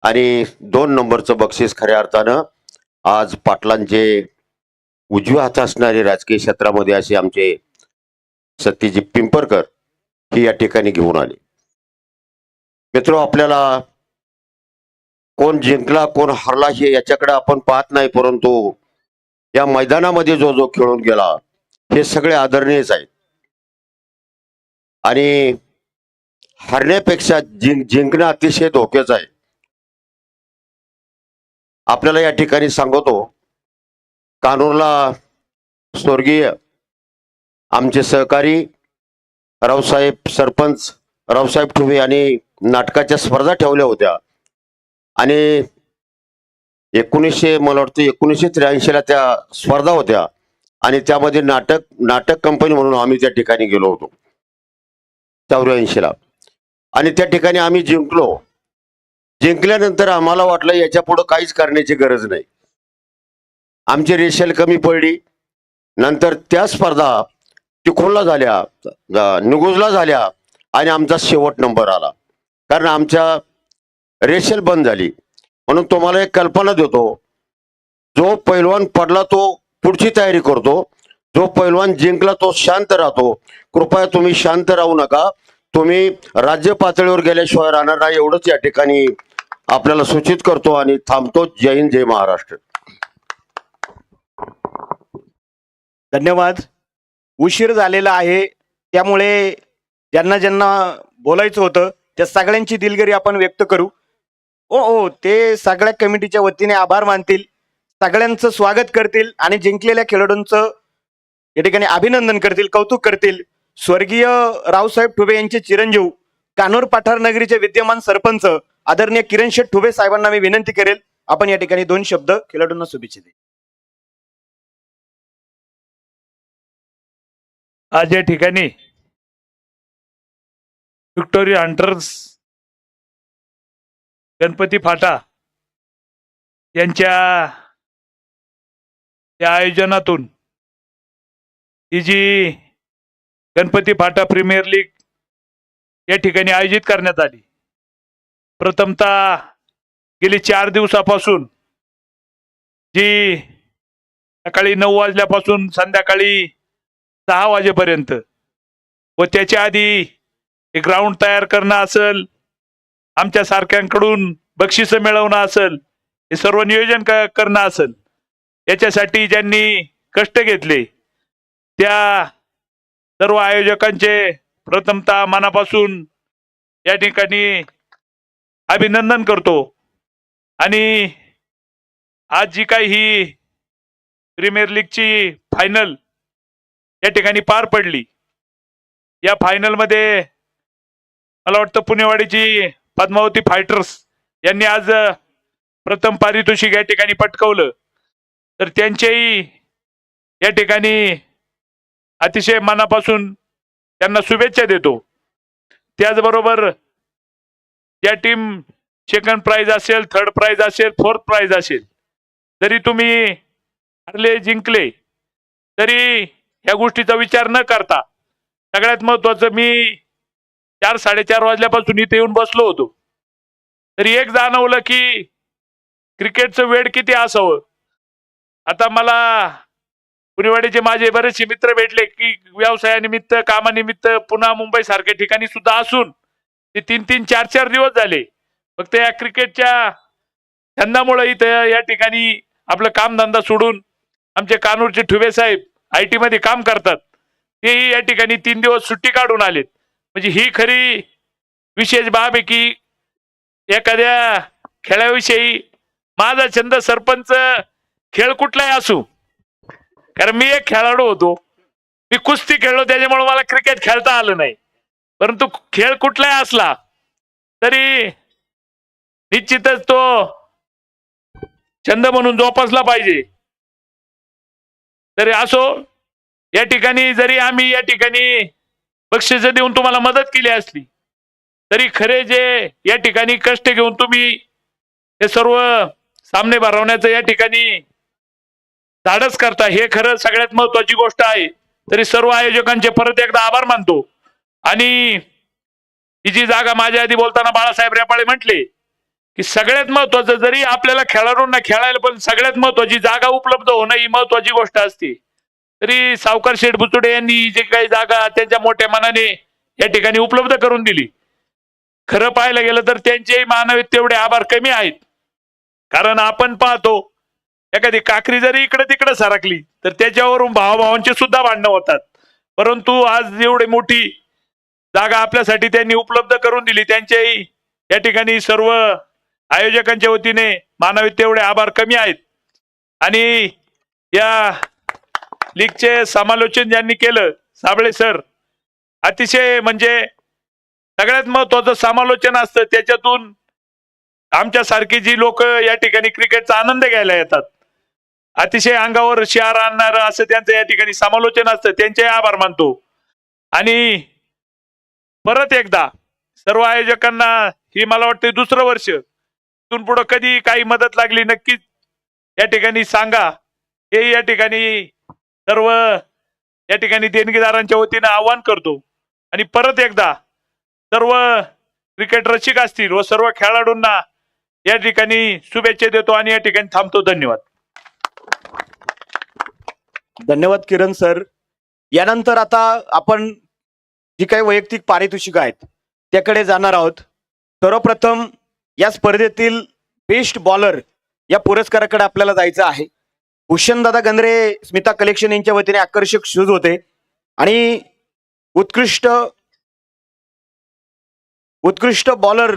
आणि 2 नंबरचं बक्षीस खऱ्या अर्थानं आज पाटलांचे उजव्या हात असणारे राजकीय क्षेत्रामध्ये असे आमचे सत्यजित पिंपरकर ही या ठिकाणी घेऊन आले. मित्र, आपल्याला कोण जिंकला कोण हरला हे याच्याकडे आपण पाहत नाही, परंतु या मैदानामध्ये जो जो खेळून गेला हे सगळे आदरणीयच आहेत आणि हरण्यापेक्षा जिंकणं अतिशय धोक्याचं आहे. आपल्याला या ठिकाणी सांगतो, कानूरला स्वर्गीय आमचे सहकारी रावसाहेब सरपंच रावसाहेब ठुबे यांनी नाटकाच्या स्पर्धा ठेवल्या होत्या आणि 1983ला त्या स्पर्धा होत्या आणि त्यामध्ये नाटक कंपनी म्हणून आम्ही त्या ठिकाणी गेलो होतो 84ला आणि त्या ठिकाणी आम्ही जिंकलो. जिंकल्यानंतर आम्हाला वाटलं याच्या पुढे काहीच करण्याची गरज नाही. आमची रेषेल कमी पडली. नंतर त्या स्पर्धा तिकोनला झाल्या, निगुजला झाल्या आणि आमचा शेवट नंबर आला, कारण आमच्या रेषेल बंद झाली. म्हणून तुम्हाला एक कल्पना देतो, जो पैलवान पडला तो पुढची तयारी करतो, जो पैलवान जिंकला तो शांत राहतो. कृपया तुम्ही शांत राहू नका, तुम्ही राज्य पातळीवर गेल्याशिवाय राहणार नाही, एवढंच या ठिकाणी आपल्याला सूचित करतो आणि थांबतो. जय हिंद, जय महाराष्ट्र. धन्यवाद. उशीर झालेला आहे, त्यामुळे ज्यांना ज्यांना बोलायचं होतं त्या सगळ्यांची दिलगिरी आपण व्यक्त करू. ओ ते सगळ्या कमिटीच्या वतीने आभार मानतील, सगळ्यांचं स्वागत करतील आणि जिंकलेल्या खेळाडूंचं या ठिकाणी अभिनंदन करतील, कौतुक करतील. स्वर्गीय रावसाहेब ठुबे यांचे चिरंजीव, कानूर पठार नगरीचे विद्यमान सरपंच आदरणीय किरण शेठ ठुबे साहेबांना मी विनंती करेल, आपण या ठिकाणी 2 शब्द खेळाडूंना शुभेच्छा द्या. आज या ठिकाणी व्हिक्टोरिया हंटर्स गणपती फाटा यांच्या या आयोजनातून ही जी गणपती फाटा प्रीमियर लीग या ठिकाणी आयोजित करण्यात आली. प्रथमतः गेली 4 दिवसापासून जी सकाळी 9 वाजल्यापासून संध्याकाळी 6 वाजेपर्यंत व त्याच्या आधी ग्राउंड तयार करणं असेल, आमच्या सारख्यांकडून बक्षिसं मिळवणं असेल, हे सर्व नियोजन करणं असेल, याच्यासाठी ज्यांनी कष्ट घेतले त्या सर्व आयोजकांचे प्रथमतः मनापासून या ठिकाणी अभिनंदन करतो. आणि आज जी काही ही प्रीमियर लीगची फायनल या ठिकाणी पार पडली, या फायनल मध्ये मला वाटतं पुणेवाडीची पद्मावती फायटर्स यांनी आज प्रथम पारितोषिक या ठिकाणी पटकावलं. तर त्यांचेही या ठिकाणी अतिशय मनापासून त्यांना शुभेच्छा देतो. त्याचबरोबर या टीम सेकंड प्राइज असेल, थर्ड प्राइज असेल, फोर्थ प्राइज असेल, जरी तुम्ही हरले जिंकले तरी या गोष्टीचा विचार न करता, सगळ्यात महत्वाचं, मी 4-4:30 वाजल्यापासून इथे येऊन बसलो होतो, तरी एक जाणवलं की क्रिकेटचं वेळ किती असावं. आता मला पुणेवाडीचे माझे बरेचसे मित्र भेटले की व्यवसायानिमित्त, कामानिमित्त पुन्हा मुंबई सारख्या ठिकाणी सुद्धा असून ते 3-3, 4-4 दिवस झाले फक्त या क्रिकेटच्या छंदामुळे इथं या ठिकाणी आपलं कामधंदा सोडून आमचे कानूरचे ठुबे साहेब IT मध्ये काम करतात, तेही या ठिकाणी 3 दिवस सुट्टी काढून आलेत. म्हणजे ही खरी विशेष बाब आहे की एखाद्या खेळाविषयी माझा छंद सरपंच खेळ कुठलाही असू, कारण मी एक खेळाडू होतो, मी कुस्ती खेळलो, त्याच्यामुळे मला क्रिकेट खेळता आलं नाही. परंतु खेळ कुठलाही असला तरी निश्चितच तो छंद म्हणून जोपासला पाहिजे. तरी असो, या ठिकाणी जरी आम्ही या ठिकाणी बक्षीस देऊन तुम्हाला मदत केली असली तरी खरे जे या ठिकाणी कष्ट घेऊन तुम्ही हे सर्व सामने भरवण्याचं या ठिकाणी धाडस करता, हे खरं सगळ्यात महत्वाची गोष्ट आहे. तरी सर्व आयोजकांचे परत एकदा आभार मानतो. आणि ही जी जागा माझ्या आधी बोलताना बाळासाहेब रेपाळे म्हटले की सगळ्यात महत्वाचं, जरी आपल्याला खेळाडूंना खेळायला पण सगळ्यात महत्वाची जागा उपलब्ध होणं ही महत्वाची गोष्ट असते. तरी सावकार शेठ बुचुडे यांनी जे काही जागा त्यांच्या मोठ्या मनाने या ठिकाणी उपलब्ध करून दिली, खरं पाहायला गेलं तर त्यांचेही मानवी तेवढे आभार कमी आहेत. कारण आपण पाहतो एखादी काकरी जरी इकडे तिकडे सरकली तर त्याच्यावरून भावाभावांचे सुद्धा भांडणं होतात. परंतु आज एवढी मोठी जागा आपल्यासाठी त्यांनी उपलब्ध करून दिली, त्यांचेही या ठिकाणी सर्व आयोजकांच्या वतीने मानवी तेवढे आभार कमी आहेत. आणि या लीगचे समालोचन ज्यांनी केलं साबळे सर, अतिशय म्हणजे सगळ्यात महत्वाचं समालोचन असतं, त्याच्यातून आमच्यासारखी जी लोक या ठिकाणी क्रिकेटचा आनंद घ्यायला येतात, अतिशय अंगावर शिहार आणणारं असं त्यांचं या ठिकाणी समालोचन असतं. त्यांचे आभार मानतो. आणि परत एकदा सर्व आयोजकांना ही मला वाटतं दुसरं वर्ष, इथून पुढं कधी काही मदत लागली नक्कीच या ठिकाणी सांगा, हे या ठिकाणी सर्व या ठिकाणी देणगीदारांच्या वतीनं आवाहन करतो. आणि परत एकदा सर्व क्रिकेट रसिक असतील व सर्व खेळाडूंना या ठिकाणी शुभेच्छा देतो आणि या ठिकाणी थांबतो. धन्यवाद. धन्यवाद किरण सर. यानंतर आता आपण जी काही वैयक्तिक पारितोषिक आहेत त्याकडे जाणार आहोत. सर्वप्रथम या स्पर्धेतील बेस्ट बॉलर या पुरस्काराकडे आपल्याला जायचं आहे. भूषणदादा गंद्रे स्मिता कलेक्शन यांच्या वतीने आकर्षक शूज होते आणि उत्कृष्ट बॉलर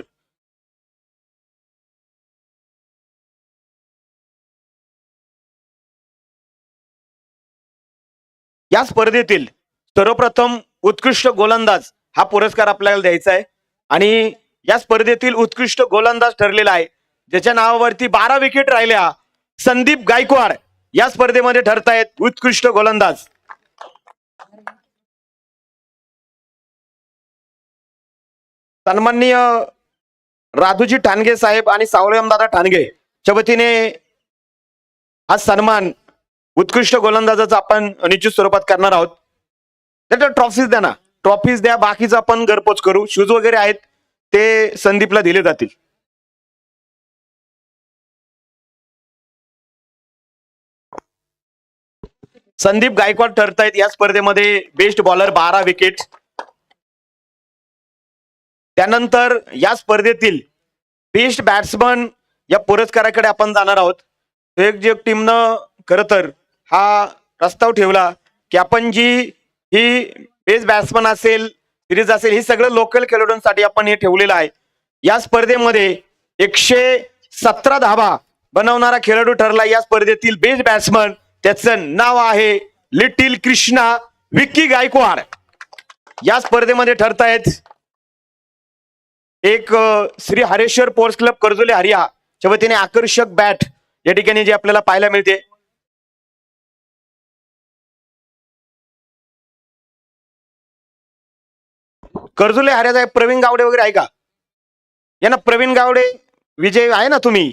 या स्पर्धेतील सर्वप्रथम उत्कृष्ट गोलंदाज हा पुरस्कार आपल्याला द्यायचा आहे. आणि या स्पर्धेतील उत्कृष्ट गोलंदाज ठरलेला आहे ज्याच्या नावावरती 12 विकेट राहिल्या, संदीप गायकवाड या स्पर्धेमध्ये ठरतायत उत्कृष्ट गोलंदाज. सन्माननीय राधूजी ठाणगे साहेब आणि सावळेमदादा ठाणगे च्या वतीने हा सन्मान उत्कृष्ट गोलंदाजाचा आपण निश्चित स्वरूपात करणार आहोत. त्याच्या ट्रॉफीज द्या ना, ट्रॉफीज द्या, बाकीचं आपण घरपोच करू. शूज वगैरे आहेत ते संदीपला दिले जातील. संदीप गायकवाड ठरतायत या स्पर्धेमध्ये बेस्ट बॉलर, 12 विकेट. त्यानंतर या स्पर्धेतील बेस्ट बॅट्समन या पुरस्काराकडे आपण जाणार आहोत. तो एक टीमनं खरं तर हा प्रस्ताव ठेवला की आपण जी ही बेस्ट बॅट्समन असेल, सिरीज असेल, ही सगळं लोकल खेळाडूंसाठी आपण हे ठेवलेलं आहे. या स्पर्धेमध्ये 117 धावा बनवणारा खेळाडू ठरला या स्पर्धेतील बेस्ट बॅट्समन. त्याचं नाव आहे लिटिल कृष्णा विक्की गायकवाड. या स्पर्धेमध्ये ठरतायत एक श्री हरेश्वर स्पोर्ट्स क्लब कर्जुले हरिया च्या वतीने आकर्षक बॅट या ठिकाणी जी आपल्याला पाहायला मिळते. कर्जुले हरियाचा प्रवीण गावडे वगैरे आहे का? या ना प्रवीण गावडे विजय आहे ना तुम्ही?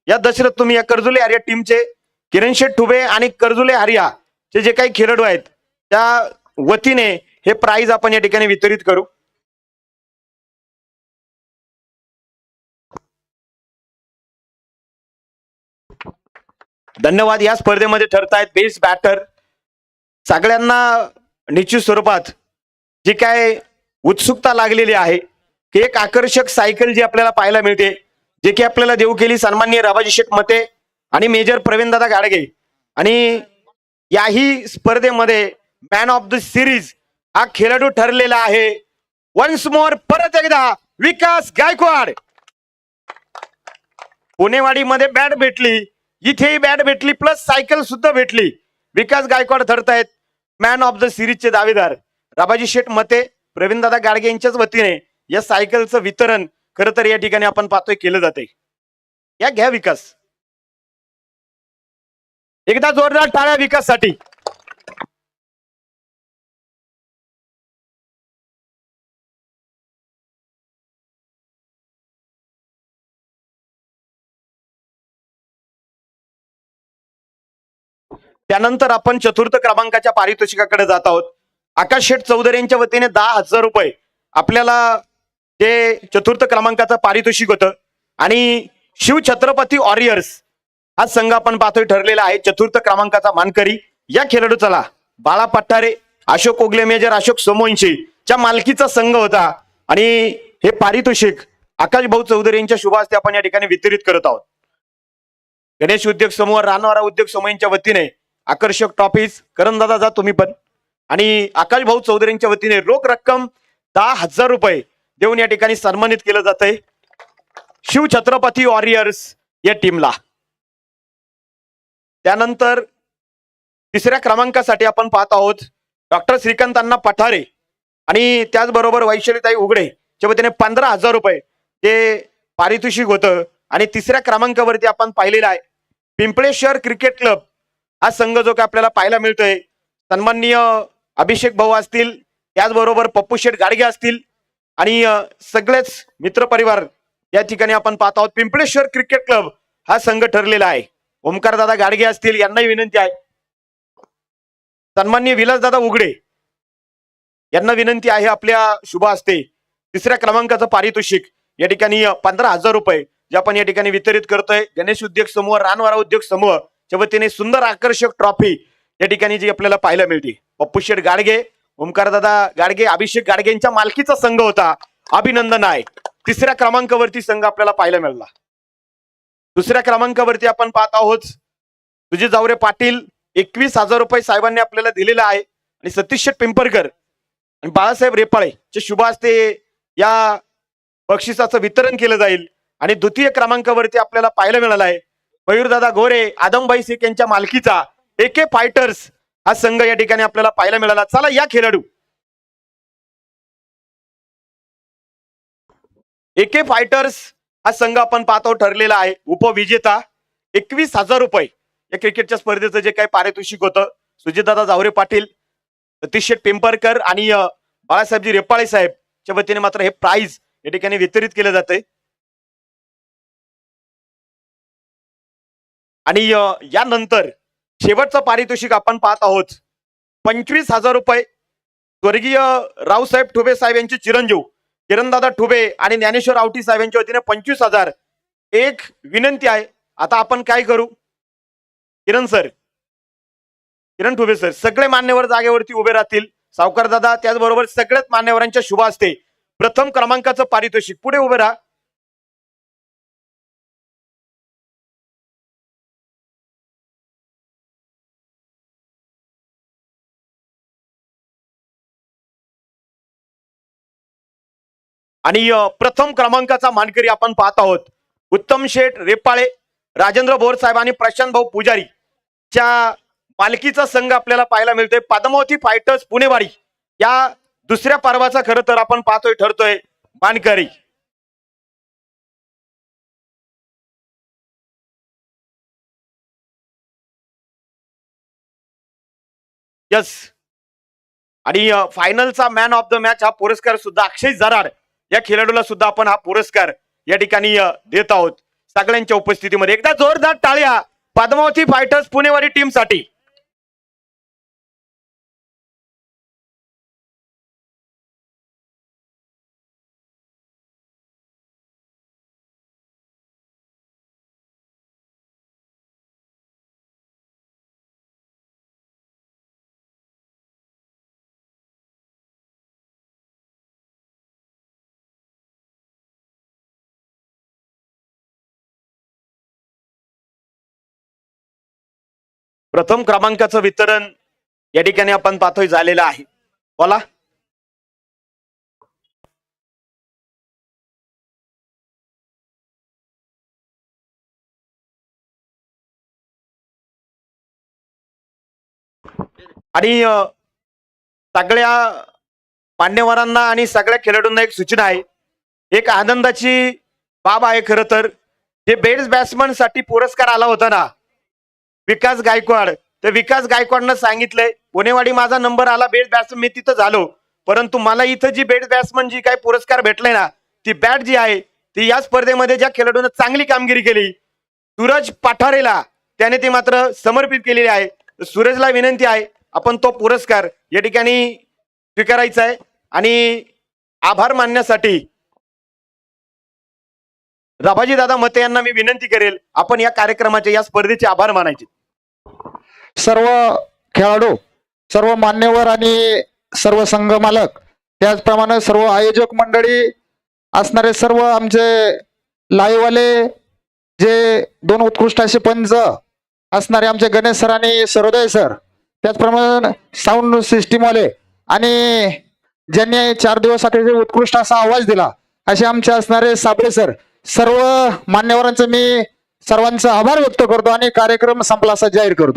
या दशरथ तुम्ही या कर्जुले हरिया टीमचे किरण शेठ ठुबे आणि कर्जुले हरिया चे जे काही खेळाडू आहेत त्या वतीने हे प्राइज आपण या ठिकाणी वितरित करू. धन्यवाद. या स्पर्धेमध्ये ठरतायत बेस्ट बॅटर. सगळ्यांना निश्चित स्वरूपात जी काय उत्सुकता लागलेली आहे की एक आकर्षक सायकल जी आपल्याला पाहायला मिळते, जे की आपल्याला देऊ केली सन्माननीय राबाजी शेठ मते आणि मेजर प्रवीणदादा गाडगे. आणि याही स्पर्धेमध्ये मॅन ऑफ द सिरीज हा खेळाडू ठरलेला आहे वन्स मोर परत एकदा विकास गायकवाड. पुणेवाडीमध्ये बॅट भेटली, इथेही बॅट भेटली प्लस सायकल सुद्धा भेटली. विकास गायकवाड ठरतायत मॅन ऑफ द सिरीजचे दावेदार. राबाजी शेठ मते प्रवीणदादा गाडगे यांच्याच वतीने या सायकलचं वितरण खरं तर या ठिकाणी आपण पाहतोय केलं जाते. या घ्या विकास. एकदा जोरदार टाळ्या विकाससाठी. त्यानंतर आपण चतुर्थ क्रमांकाच्या पारितोषिकाकडे जात आहोत. आकाश शेठ चौधरी यांच्या वतीने 10,000 रुपये आपल्याला जे चतुर्थ क्रमांकाचं पारितोषिक होतं. आणि शिव छत्रपती वॉरियर्स हा संघ आपण पाहतोय ठरलेला आहे चतुर्थ क्रमांकाचा मानकरी. या खेळाडू चला बाळा पठारे, अशोक ओगले, मेजर अशोक सोमवंशी च्या मालकीचा संघ होता. आणि हे पारितोषिक आकाश भाऊ चौधरी यांच्या शुभ हस्ते आपण या ठिकाणी वितरित करत आहोत. गणेश उद्योग समूह, रानवारा उद्योग समूह यांच्या वतीने आकर्षक ट्रॉफीज. करणदादा जा तुम्ही पण. आणि आकाश भाऊ चौधरी यांच्या वतीने रोख रक्कम 10,000 रुपये देऊन या ठिकाणी सन्मानित केलं जात आहे शिव छत्रपती वॉरियर्स या टीमला. त्यानंतर तिसऱ्या क्रमांकासाठी आपण पाहत आहोत डॉक्टर श्रीकांत पठारे आणि त्याचबरोबर वैशालीताई उघडे च्या वतीने 15,000 रुपये ते पारितोषिक होतं. आणि तिसऱ्या क्रमांकावरती आपण पाहिलेला आहे पिंपळेश्वर क्रिकेट क्लब हा संघ जो काय आपल्याला पाहायला मिळतोय. सन्माननीय अभिषेक भाऊ असतील, त्याचबरोबर पप्पू शेठ गाडगे असतील आणि सगळेच मित्र परिवार या ठिकाणी आपण पाहत आहोत. पिंपळेश्वर क्रिकेट क्लब हा संघ ठरलेला आहे. ओमकार दादा गाडगे असतील, यांनाही विनंती आहे. सन्माननीय विलासदादा उघडे यांना विनंती आहे आपल्या शुभ हस्ते तिसऱ्या क्रमांकाचं पारितोषिक या ठिकाणी 15,000 रुपये जे आपण या ठिकाणी वितरित करतोय. गणेश उद्योग समूह, रानवारा उद्योग समूह च्या वतीने सुंदर आकर्षक ट्रॉफी या ठिकाणी जी आपल्याला पाहायला मिळते. पप्पू शेठ गाडगे, ओमकारदादा गाडगे, अभिषेक गाडगे यांच्या मालकीचा संघ होता. अभिनंदन आहे. तिसऱ्या क्रमांकावरती संघ आपल्याला पाहायला मिळाला. दुसऱ्या क्रमांकावरती आपण पाहत आहोत सुजित जावरे पाटील. 21,000 रुपये साहेबांनी आपल्याला दिलेला आहे. आणि सतीश शेठ पिंपरकर आणि बाळासाहेब रेपाळे चे शुभ हस्ते या बक्षिसाचं वितरण केलं जाईल. आणि द्वितीय क्रमांकावरती आपल्याला पाहायला मिळाला आहे मयूरदादा गोरे, आदमबाई शेख यांच्या मालकीचा AK फायटर्स हा संघ या ठिकाणी आपल्याला पाहायला मिळाला. चला या खेळाडू AK फायटर्स हा संघ आपण पाहतो ठरलेला आहे उपविजेता. 21,000 रुपये या क्रिकेटच्या स्पर्धेचं जे काही पारितोषिक होतं सुजितदादा जावरे पाटील, सतीश शेठ पिंपरकर आणि बाळासाहेबजी रेपाळे साहेब च्या वतीने मात्र हे प्राइज या ठिकाणी वितरित केलं जाते. आणि यानंतर शेवटचं पारितोषिक आपण पाहत आहोत 25,000 रुपये स्वर्गीय रावसाहेब ठुबे साहेब यांचे चिरंजीव किरणदादा ठुबे आणि ज्ञानेश्वर आवटी साहेब यांच्या वतीने 25,000. एक विनंती आहे, आता आपण काय करू किरण ठुबे सर सगळे मान्यवर जागेवरती उभे राहतील. सावकार दादा त्याचबरोबर सगळ्याच मान्यवरांच्या शुभ हस्ते प्रथम क्रमांकाचं पारितोषिक पुढे उभे राहा. आणि प्रथम क्रमांकाचा मानकरी आपण पाहत आहोत. उत्तम शेठ रेपाळे, राजेंद्र बोर साहेब आणि प्रशांत भाऊ पुजारी च्या मालकीचा संघ आपल्याला पाहायला मिळतोय. पद्मावती फायटर्स पुणेवाडी या दुसऱ्या पर्वाचा खरं तर आपण पाहतोय ठरतोय मानकरी. यस. आणि फायनलचा मॅन ऑफ द मॅच हा पुरस्कार सुद्धा अक्षय जराड या खेळाडूला सुद्धा आपण हा पुरस्कार या ठिकाणी देत आहोत सगळ्यांच्या उपस्थितीमध्ये. एकदा जोरदार टाळ्या पद्मावती फायटर्स पुणेवाडी टीम साठी. प्रथम क्रमांकाचं वितरण या ठिकाणी आपण पाहतोय झालेलं आहे. बोला. आणि सगळ्या मान्यवरांना आणि सगळ्या खेळाडूंना एक सूचना आहे, एक आनंदाची बाब आहे खरं तर. जे बेस्ट बॅट्समन साठी पुरस्कार आला होता ना विकास गायकवाड, तर विकास गायकवाडनं सांगितलंय पुणेवाडी माझा नंबर आला बेस्ट बॅट्समन, मी तिथं झालो, परंतु मला इथं जी बेस्ट बॅट्समन जी काही पुरस्कार भेटलाय ना ती बॅट जी आहे ती या स्पर्धेमध्ये ज्या खेळाडूंना चांगली कामगिरी केली सूरज पठारेला त्याने ती मात्र समर्पित केलेली आहे. सूरजला विनंती आहे आपण तो पुरस्कार या ठिकाणी स्वीकारायचा आहे आणि आभार मानण्यासाठी राभाजी दादा मते यांना मी विनंती करेल आपण या कार्यक्रमाचे या स्पर्धेचे आभार मानायचे. सर्व खेळाडू, सर्व मान्यवर आणि सर्व संघ मालक, त्याचप्रमाणे सर्व आयोजक मंडळी असणारे सर्व आमचे लाईव्हवाले, जे 2 उत्कृष्ट असे पंच असणारे आमचे गणेश सर आणि सरोदय सर, त्याचप्रमाणे साऊंड सिस्टीम वाले आणि ज्यांनी 4 दिवसासाठी उत्कृष्ट असा आवाज दिला असे आमचे असणारे साबळे सर, सर्व मान्यवरांचे मी सर्वांचा आभार व्यक्त करतो आणि कार्यक्रम संपला असा जाहीर करतो.